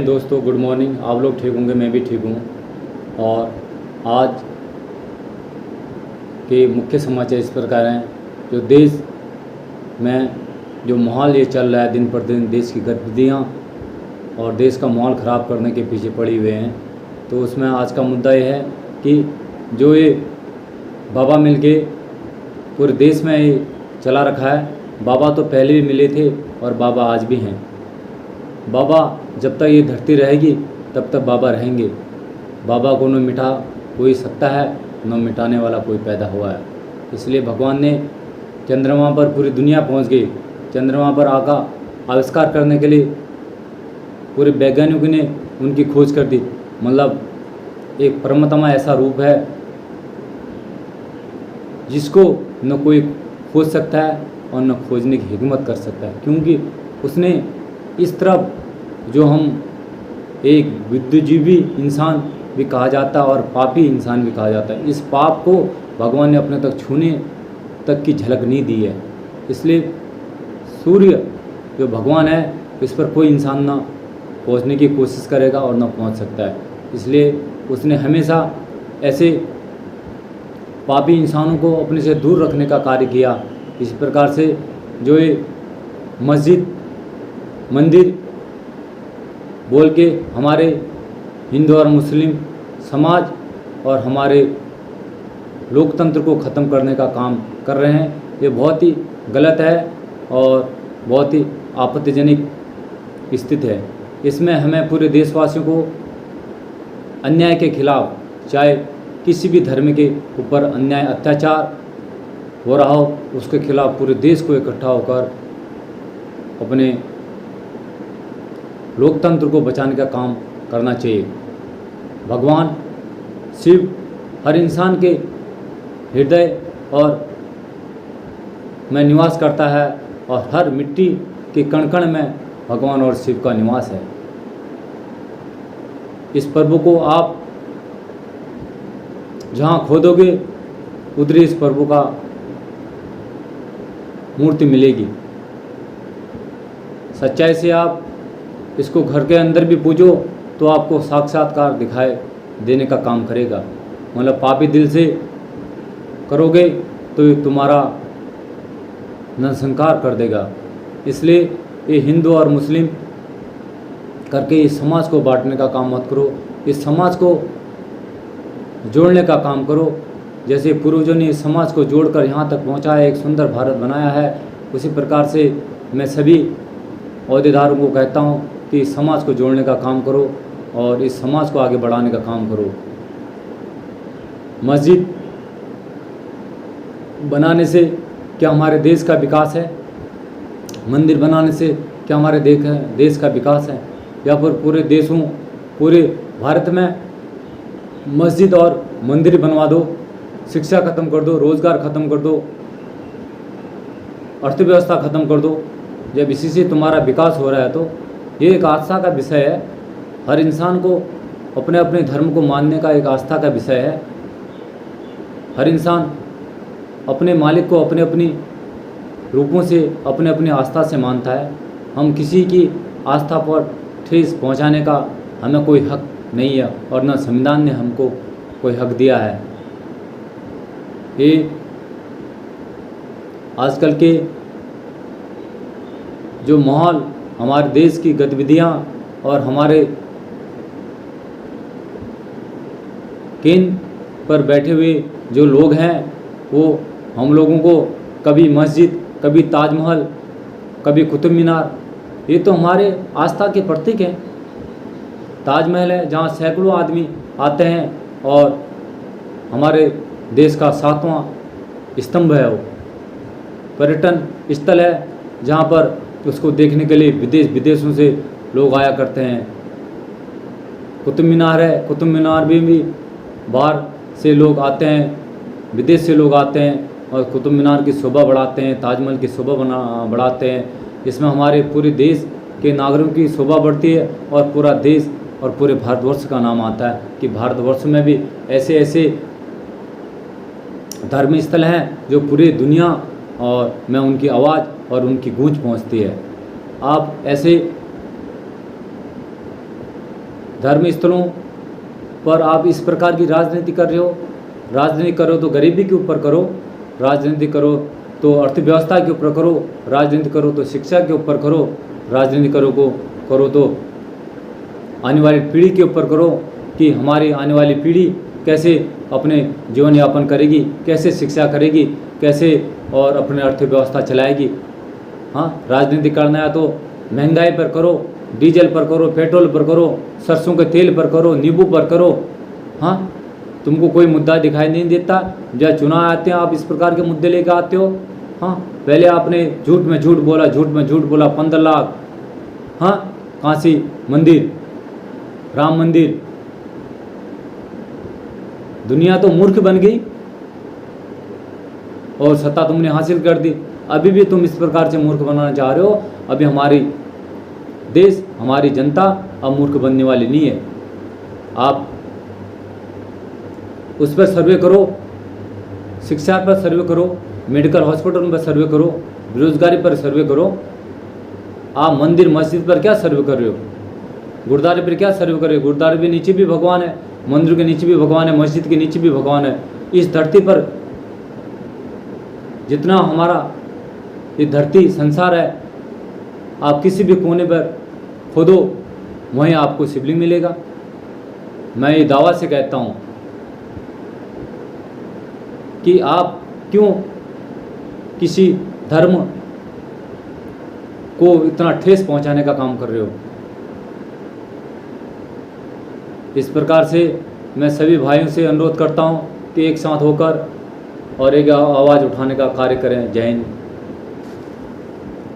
दोस्तों, good morning. आप लोग ठीक होंगे, मैं भी ठीक हूँ। और आज के मुख्य समाचार इस प्रकार हैं। जो देश में जो माहौल ये चल रहा है, दिन पर दिन देश की गतिविधियाँ और देश का माहौल ख़राब करने के पीछे पड़े हुए हैं। तो उसमें आज का मुद्दा ये है कि जो ये बाबा मिलके पूरे देश में ये चला रखा है। बाबा तो पहले भी मिले थे और बाबा आज भी हैं। बाबा जब तक ये धरती रहेगी तब तक बाबा रहेंगे। बाबा को न मिटा कोई सकता है, न मिटाने वाला कोई पैदा हुआ है। इसलिए भगवान ने चंद्रमा पर पूरी दुनिया पहुंच गई। चंद्रमा पर आविष्कार करने के लिए पूरे वैज्ञानिकों ने उनकी खोज कर दी। मतलब एक परमात्मा ऐसा रूप है जिसको न कोई खोज सकता है और न खोजने की हिम्मत कर सकता है, क्योंकि उसने इस तरफ जो हम एक बुद्धिजीवी इंसान भी कहा जाता है और पापी इंसान भी कहा जाता है, इस पाप को भगवान ने अपने तक छूने तक की झलक नहीं दी है। इसलिए सूर्य जो भगवान है, इस पर कोई इंसान ना पहुंचने की कोशिश करेगा और ना पहुंच सकता है। इसलिए उसने हमेशा ऐसे पापी इंसानों को अपने से दूर रखने का कार्य किया। इस प्रकार से जो ये मस्जिद मंदिर बोल के हमारे हिंदू और मुस्लिम समाज और हमारे लोकतंत्र को ख़त्म करने का काम कर रहे हैं, ये बहुत ही गलत है और बहुत ही आपत्तिजनक स्थिति है। इसमें हमें पूरे देशवासियों को अन्याय के खिलाफ, चाहे किसी भी धर्म के ऊपर अन्याय अत्याचार हो रहा हो, उसके खिलाफ पूरे देश को इकट्ठा होकर अपने लोकतंत्र को बचाने का काम करना चाहिए। भगवान शिव हर इंसान के हृदय और में निवास करता है और हर मिट्टी के कण कण में भगवान और शिव का निवास है। इस प्रभु को आप जहाँ खोदोगे उधर इस प्रभु का मूर्ति मिलेगी। सच्चाई से आप इसको घर के अंदर भी पूजो तो आपको साक्षात्कार दिखाई देने का काम करेगा। मतलब पापी दिल से करोगे तो ये तुम्हारा नरसंहार कर देगा। इसलिए ये हिंदू और मुस्लिम करके इस समाज को बांटने का काम मत करो, इस समाज को जोड़ने का काम करो। जैसे पूर्वजों ने इस समाज को जोड़कर यहाँ तक पहुँचाया, एक सुंदर भारत बनाया है, उसी प्रकार से मैं सभी अहदेदारों को कहता हूँ कि इस समाज को जोड़ने का काम करो और इस समाज को आगे बढ़ाने का काम करो। मस्जिद बनाने से क्या हमारे देश का विकास है? मंदिर बनाने से क्या हमारे देश का विकास है? या फिर पूरे देशों, पूरे भारत में मस्जिद और मंदिर बनवा दो, शिक्षा ख़त्म कर दो, रोज़गार ख़त्म कर दो, अर्थव्यवस्था ख़त्म कर दो। जब इसी से तुम्हारा विकास हो रहा है तो ये एक आस्था का विषय है। हर इंसान को अपने अपने धर्म को मानने का एक आस्था का विषय है। हर इंसान अपने मालिक को अपने अपनी रूपों से, अपने अपनी आस्था से मानता है। हम किसी की आस्था पर ठेस पहुंचाने का हमें कोई हक नहीं है और न संविधान ने हमको कोई हक दिया है। ये आजकल के जो माहौल, हमारे देश की गतिविधियां और हमारे केंद्र पर बैठे हुए जो लोग हैं, वो हम लोगों को कभी मस्जिद, कभी ताजमहल, कभी कुतुब मीनार, ये तो हमारे आस्था के प्रतीक हैं। ताजमहल है जहाँ सैकड़ों आदमी आते हैं और हमारे देश का 7वां स्तंभ है। वो पर्यटन स्थल है जहाँ पर उसको देखने के लिए विदेशों से लोग आया करते हैं। कुतुब मीनार है, कुतुब मीनार भी बाहर से लोग आते हैं, विदेश से लोग आते हैं और कुतुब मीनार की शोभा बढ़ाते हैं, ताजमहल की शोभा बढ़ाते हैं। इसमें हमारे पूरे देश के नागरिकों की शोभा बढ़ती है और पूरा देश और पूरे भारतवर्ष का नाम आता है कि भारतवर्ष में भी ऐसे ऐसे धार्मिक स्थल हैं जो पूरी दुनिया और में उनकी आवाज़ और उनकी गूंज पहुंचती है। आप ऐसे धर्म स्थलों पर आप इस प्रकार की राजनीति कर रहे हो। राजनीति करो तो गरीबी के ऊपर करो, राजनीति करो तो अर्थव्यवस्था के ऊपर करो, राजनीति करो तो शिक्षा के ऊपर करो, राजनीति करो तो आने वाली पीढ़ी के ऊपर करो कि हमारी आने वाली पीढ़ी कैसे अपने जीवन यापन करेगी, कैसे शिक्षा करेगी, कैसे और अपने अर्थव्यवस्था चलाएगी। हाँ, राजनीति करना है तो महंगाई पर करो, डीजल पर करो, पेट्रोल पर करो, सरसों के तेल पर करो, नींबू पर करो। हाँ, तुमको कोई मुद्दा दिखाई नहीं देता। जब चुनाव आते हैं आप इस प्रकार के मुद्दे लेकर आते हो। हाँ, पहले आपने झूठ में झूठ बोला, 15 लाख। हाँ, काशी मंदिर, राम मंदिर, दुनिया तो मूर्ख बन गई और सत्ता तुमने हासिल कर दी। अभी भी तुम इस प्रकार से मूर्ख बनाना चाह रहे हो। अभी हमारी देश, हमारी जनता अब मूर्ख बनने वाली नहीं है। आप उस पर सर्वे करो, शिक्षा पर सर्वे करो, मेडिकल हॉस्पिटल पर सर्वे करो, बेरोजगारी पर सर्वे करो। आप मंदिर मस्जिद पर क्या सर्वे कर रहे हो? गुरुद्वारे पर क्या सर्वे कर रहे हो? गुरुद्वारे के नीचे भी भगवान है, मंदिर के नीचे भी भगवान है, मस्जिद के नीचे भी भगवान है। इस धरती पर जितना हमारा ये धरती संसार है, आप किसी भी कोने पर खोदो वहीं आपको शिवलिंग मिलेगा। मैं ये दावा से कहता हूँ कि आप क्यों किसी धर्म को इतना ठेस पहुंचाने का काम कर रहे हो। इस प्रकार से मैं सभी भाइयों से अनुरोध करता हूं कि एक साथ होकर और एक आवाज़ उठाने का कार्य करें। जय हिंद।